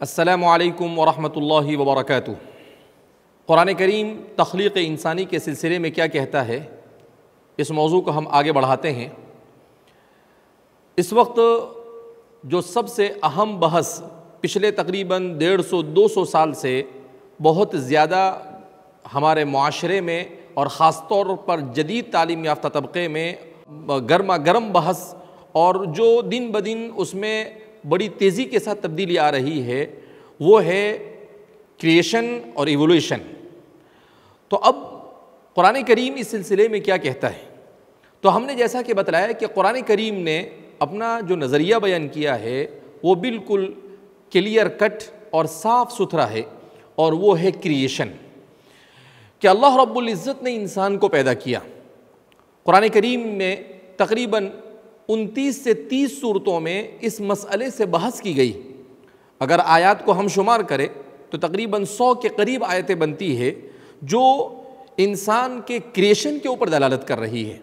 السلام علیکم ورحمۃ اللہ وبرکاتہ۔ قرآن کریم تخلیق انسانی کے سلسلے میں کیا کہتا ہے، اس موضوع کو ہم آگے بڑھاتے ہیں۔ اس وقت جو سب سے اہم بحث پچھلے تقریباً 150-200 سال سے بہت زیادہ ہمارے معاشرے میں اور خاص طور پر جدید تعلیم یافتہ طبقے میں گرما گرم بحث اور جو دن بدن اس میں بڑی تیزی کے ساتھ تبدیلی آ رہی ہے، وہ ہے کریشن اور ایوولوشن۔ تو اب قرآن کریم اس سلسلے میں کیا کہتا ہے؟ تو ہم نے جیسا کہ بتلایا کہ قرآن کریم نے اپنا جو نظریہ بیان کیا ہے وہ بالکل کلیئر کٹ اور صاف ستھرا ہے، اور وہ ہے کریشن، کہ اللہ رب العزت نے انسان کو پیدا کیا۔ قرآن کریم میں تقریباً 29 سے 30 صورتوں میں اس مسئلے سے بحث کی گئی۔ اگر آیات کو ہم شمار کریں تو تقریباً 100 کے قریب آیتیں بنتی ہے جو انسان کے کریشن کے اوپر دلالت کر رہی ہے،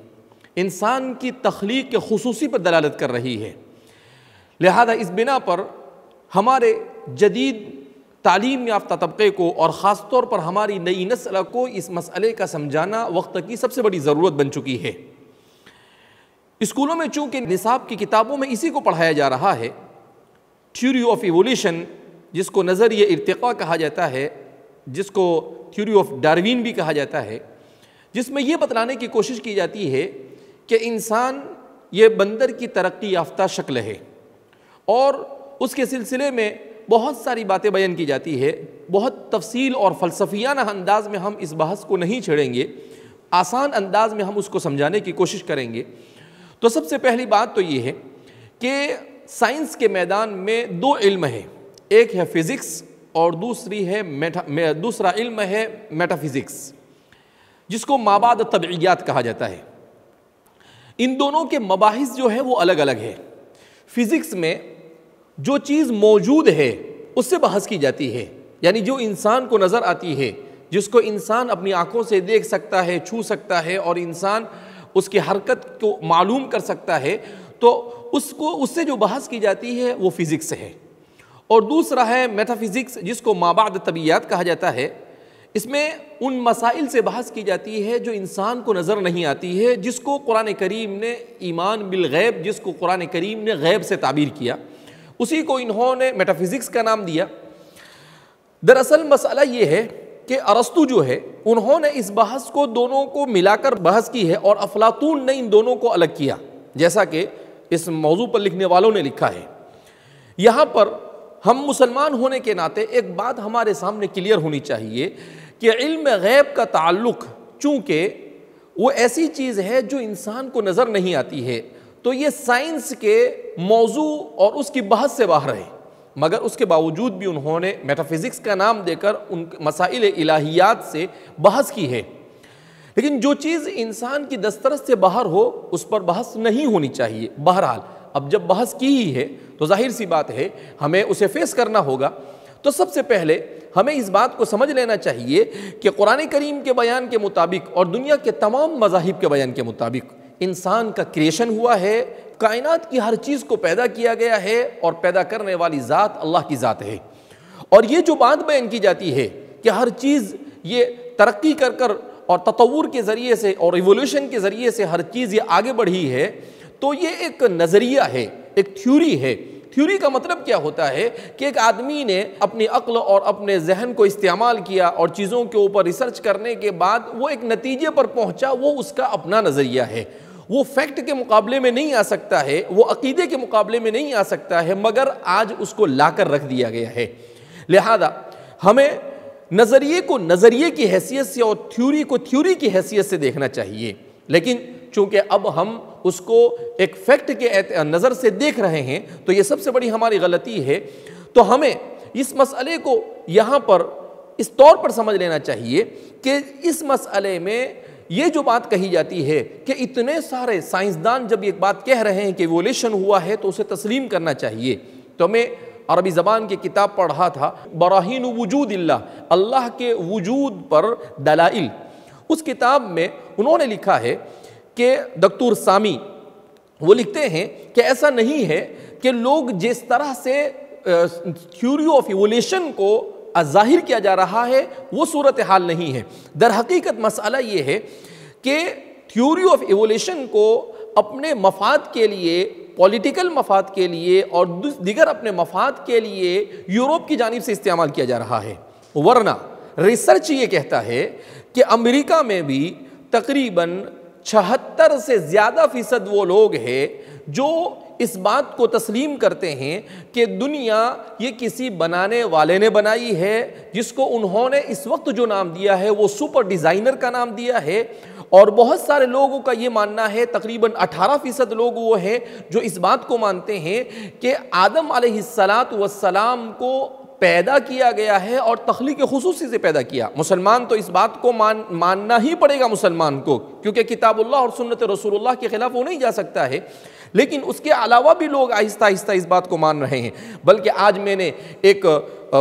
انسان کی تخلیق کے خصوصی پر دلالت کر رہی ہے۔ لہذا اس بنا پر ہمارے جدید تعلیم یافتہ طبقے کو اور خاص طور پر ہماری نئی نسل کو اس مسئلے کا سمجھانا وقت کی سب سے بڑی ضرورت بن چکی ہے۔ اسکولوں میں چونکہ نصاب کی کتابوں میں اسی کو پڑھایا جا رہا ہے، تھیوری آف ایوولوشن، جس کو نظریہ ارتقاء کہا جاتا ہے، جس کو تھیوری آف ڈاروین بھی کہا جاتا ہے، جس میں یہ بتلانے کی کوشش کی جاتی ہے کہ انسان یہ بندر کی ترقی یافتہ شکل ہے، اور اس کے سلسلے میں بہت ساری باتیں بیان کی جاتی ہے۔ بہت تفصیل اور فلسفیانہ انداز میں ہم اس بحث کو نہیں چھیڑیں گے، آسان انداز میں ہم اس کو سمجھانے کی کوشش کریں گے۔ تو سب سے پہلی بات تو یہ ہے کہ سائنس کے میدان میں 2 علم ہیں، ایک ہے فزکس اور دوسرا علم ہے میٹا فزکس، جس کو مابعد طبعیات کہا جاتا ہے۔ ان دونوں کے مباحث جو ہے وہ الگ الگ ہے۔ فزکس میں جو چیز موجود ہے اس سے بحث کی جاتی ہے، یعنی جو انسان کو نظر آتی ہے، جس کو انسان اپنی آنکھوں سے دیکھ سکتا ہے، چھو سکتا ہے، اور انسان اس کی حرکت کو معلوم کر سکتا ہے، تو اس سے جو بحث کی جاتی ہے وہ فزکس ہے۔ اور دوسرا ہے میٹا فزکس، جس کو مابعد طبعیات کہا جاتا ہے۔ اس میں ان مسائل سے بحث کی جاتی ہے جو انسان کو نظر نہیں آتی ہے، جس کو قرآن کریم نے ایمان بالغیب، جس کو قرآن کریم نے غیب سے تعبیر کیا، اسی کو انہوں نے میٹا فزکس کا نام دیا۔ دراصل مسئلہ یہ ہے کہ ارسطو جو ہے انہوں نے اس بحث کو دونوں کو ملا کر بحث کی ہے، اور افلاطون نے ان دونوں کو الگ کیا، جیسا کہ اس موضوع پر لکھنے والوں نے لکھا ہے۔ یہاں پر ہم مسلمان ہونے کے ناطے ایک بات ہمارے سامنے کلیئر ہونی چاہیے کہ علم غیب کا تعلق چونکہ وہ ایسی چیز ہے جو انسان کو نظر نہیں آتی ہے، تو یہ سائنس کے موضوع اور اس کی بحث سے باہر ہے، مگر اس کے باوجود بھی انہوں نے میٹا فزکس کا نام دے کر ان مسائل الہیات سے بحث کی ہے۔ لیکن جو چیز انسان کی دسترس سے باہر ہو اس پر بحث نہیں ہونی چاہیے۔ بہرحال اب جب بحث کی ہی ہے تو ظاہر سی بات ہے ہمیں اسے فیس کرنا ہوگا۔ تو سب سے پہلے ہمیں اس بات کو سمجھ لینا چاہیے کہ قرآن کریم کے بیان کے مطابق اور دنیا کے تمام مذاہب کے بیان کے مطابق انسان کا کریشن ہوا ہے، کائنات کی ہر چیز کو پیدا کیا گیا ہے، اور پیدا کرنے والی ذات اللہ کی ذات ہے۔ اور یہ جو بات بیان کی جاتی ہے کہ ہر چیز یہ ترقی کر اور تطور کے ذریعے سے اور ایوولوشن کے ذریعے سے ہر چیز یہ آگے بڑھی ہے، تو یہ ایک نظریہ ہے، ایک تھیوری ہے۔ تھیوری کا مطلب کیا ہوتا ہے کہ ایک آدمی نے اپنی عقل اور اپنے ذہن کو استعمال کیا اور چیزوں کے اوپر ریسرچ کرنے کے بعد وہ ایک نتیجے پر پہنچا، وہ اس کا اپنا نظریہ ہے۔ وہ فیکٹ کے مقابلے میں نہیں آ سکتا ہے، وہ عقیدے کے مقابلے میں نہیں آ سکتا ہے، مگر آج اس کو لا کر رکھ دیا گیا ہے۔ لہذا ہمیں نظریے کو نظریے کی حیثیت سے اور تھیوری کو تھیوری کی حیثیت سے دیکھنا چاہیے، لیکن چونکہ اب ہم اس کو ایک فیکٹ کے نظر سے دیکھ رہے ہیں تو یہ سب سے بڑی ہماری غلطی ہے۔ تو ہمیں اس مسئلے کو یہاں پر اس طور پر سمجھ لینا چاہیے کہ اس مسئلے میں یہ جو بات کہی جاتی ہے کہ اتنے سارے سائنسدان جب ایک بات کہہ رہے ہیں کہ ایوولوشن ہوا ہے تو اسے تسلیم کرنا چاہیے۔ تو ہمیں عربی زبان کی کتاب پڑھ رہا تھا، براہین وجود اللہ کے وجود پر دلائل. اس کتاب میں انہوں نے لکھا ہے کہ دکتور سامی وہ لکھتے ہیں کہ ایسا نہیں ہے کہ لوگ جس طرح سے تھیوری آف ایولیشن کو ظاہر کیا جا رہا ہے وہ صورتحال نہیں ہے. در حقیقت مسئلہ یہ ہے کہ تھیوری آف ایولیشن کو اپنے مفاد کے لیے، پولیٹیکل مفاد کے لیے اور دیگر اپنے مفاد کے لیے یورپ کی جانب سے استعمال کیا جا رہا ہے. ورنہ ریسرچ یہ کہتا ہے کہ امریکہ میں بھی تقریباً 76 سے زیادہ فیصد وہ لوگ ہیں جو اس بات کو تسلیم کرتے ہیں کہ دنیا یہ کسی بنانے والے نے بنائی ہے، جس کو انہوں نے اس وقت جو نام دیا ہے وہ سپر ڈیزائنر کا نام دیا ہے. اور بہت سارے لوگوں کا یہ ماننا ہے، تقریباً 18% لوگ وہ ہیں جو اس بات کو مانتے ہیں کہ آدم علیہ السلام کو پیدا کیا گیا ہے اور تخلیق خصوصی سے پیدا کیا. مسلمان تو اس بات کو ماننا ہی پڑے گا مسلمان کو، کیونکہ کتاب اللہ اور سنت رسول اللہ کے خلاف وہ نہیں جا سکتا ہے. لیکن اس کے علاوہ بھی لوگ آہستہ آہستہ اس بات کو مان رہے ہیں. بلکہ آج میں نے ایک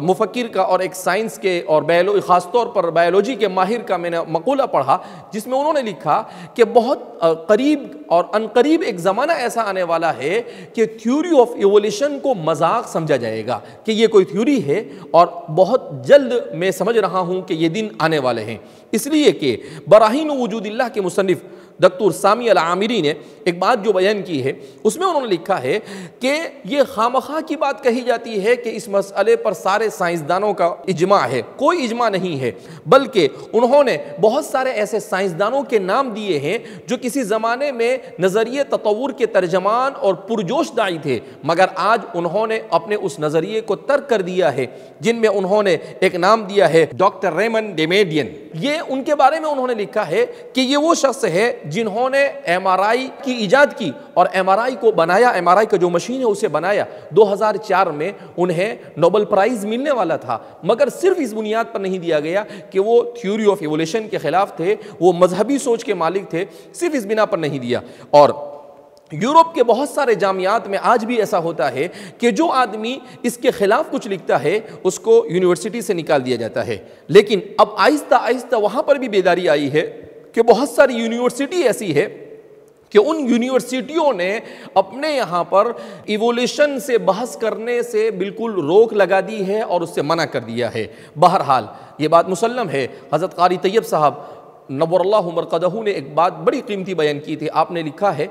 مفکر کا اور ایک سائنس کے اور خاص طور پر بایولوجی کے ماہر کا میں نے مقولہ پڑھا، جس میں انہوں نے لکھا کہ بہت قریب اور عنقریب ایک زمانہ ایسا آنے والا ہے کہ تھیوری آف ایولیشن کو مذاق سمجھا جائے گا کہ یہ کوئی تھیوری ہے، اور بہت جلد میں سمجھ رہا ہوں کہ یہ دن آنے والے ہیں. اس لیے کہ براہین وجود اللہ کے مصنف دکتور سامی العامری نے ایک بات جو بیان کی ہے، اس میں انہوں نے لکھا ہے کہ یہ خامخواہ کی بات کہی جاتی ہے کہ اس مسئلے پر سارے سائنسدانوں کا اجماع ہے. کوئی اجماع نہیں ہے، بلکہ انہوں نے بہت سارے ایسے سائنسدانوں کے نام دیے ہیں جو کسی زمانے میں نظریے تطور کے ترجمان اور پرجوش داعی تھے، مگر آج انہوں نے اپنے اس نظریے کو ترک کر دیا ہے. جن میں انہوں نے ایک نام دیا ہے ڈاکٹر ریمن ڈیمیڈین. یہ ان کے بارے میں انہوں نے لکھا ہے کہ یہ وہ شخص ہے جنہوں نے ایم آر آئی کی ایجاد کی اور ایم آر آئی کو بنایا. ایم آر آئی کا جو مشین ہے اسے بنایا. 2004 میں انہیں نوبل پرائز ملنے والا تھا، مگر صرف اس بنیاد پر نہیں دیا گیا کہ وہ تھیوری آف ایولیشن کے خلاف تھے، وہ مذہبی سوچ کے مالک تھے، صرف اس بنا پر نہیں دیا. اور یورپ کے بہت سارے جامعات میں آج بھی ایسا ہوتا ہے کہ جو آدمی اس کے خلاف کچھ لکھتا ہے اس کو یونیورسٹی سے نکال دیا جاتا ہے. لیکن اب آہستہ آہستہ وہاں پر بھی بیداری آئی ہے کہ بہت ساری یونیورسٹی ایسی ہے کہ ان یونیورسٹیوں نے اپنے یہاں پر ایولیشن سے بحث کرنے سے بالکل روک لگا دی ہے اور اس سے منع کر دیا ہے. بہرحال یہ بات مسلم ہے. حضرت قاری طیب صاحب نور اللہ مرقدہ نے ایک بات بڑی قیمتی بیان کی تھی. آپ نے لکھا ہے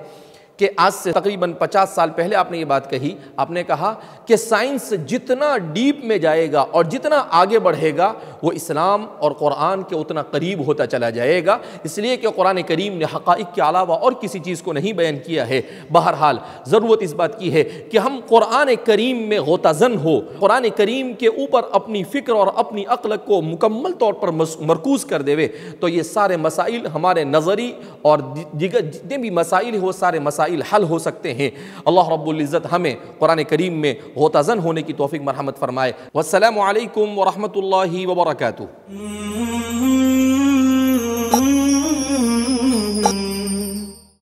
کہ آج سے تقریباً 50 سال پہلے آپ نے یہ بات کہی. آپ نے کہا کہ سائنس جتنا ڈیپ میں جائے گا اور جتنا آگے بڑھے گا وہ اسلام اور قرآن کے اتنا قریب ہوتا چلا جائے گا، اس لیے کہ قرآن کریم نے حقائق کے علاوہ اور کسی چیز کو نہیں بیان کیا ہے. بہرحال ضرورت اس بات کی ہے کہ ہم قرآن کریم میں غوطہ زن ہو، قرآن کریم کے اوپر اپنی فکر اور اپنی عقل کو مکمل طور پر مرکوز کر دے، تو یہ سارے مسائل ہمارے نظری اور دیگر جتنے بھی مسائل ہیں وہ سارے مسائل حل ہو سکتے ہیں. اللہ رب العزت ہمیں قرآن کریم میں غوطہ زن ہونے کی توفیق مرحمت فرمائے. والسلام علیکم ورحمۃ اللہ وبرکاتہ.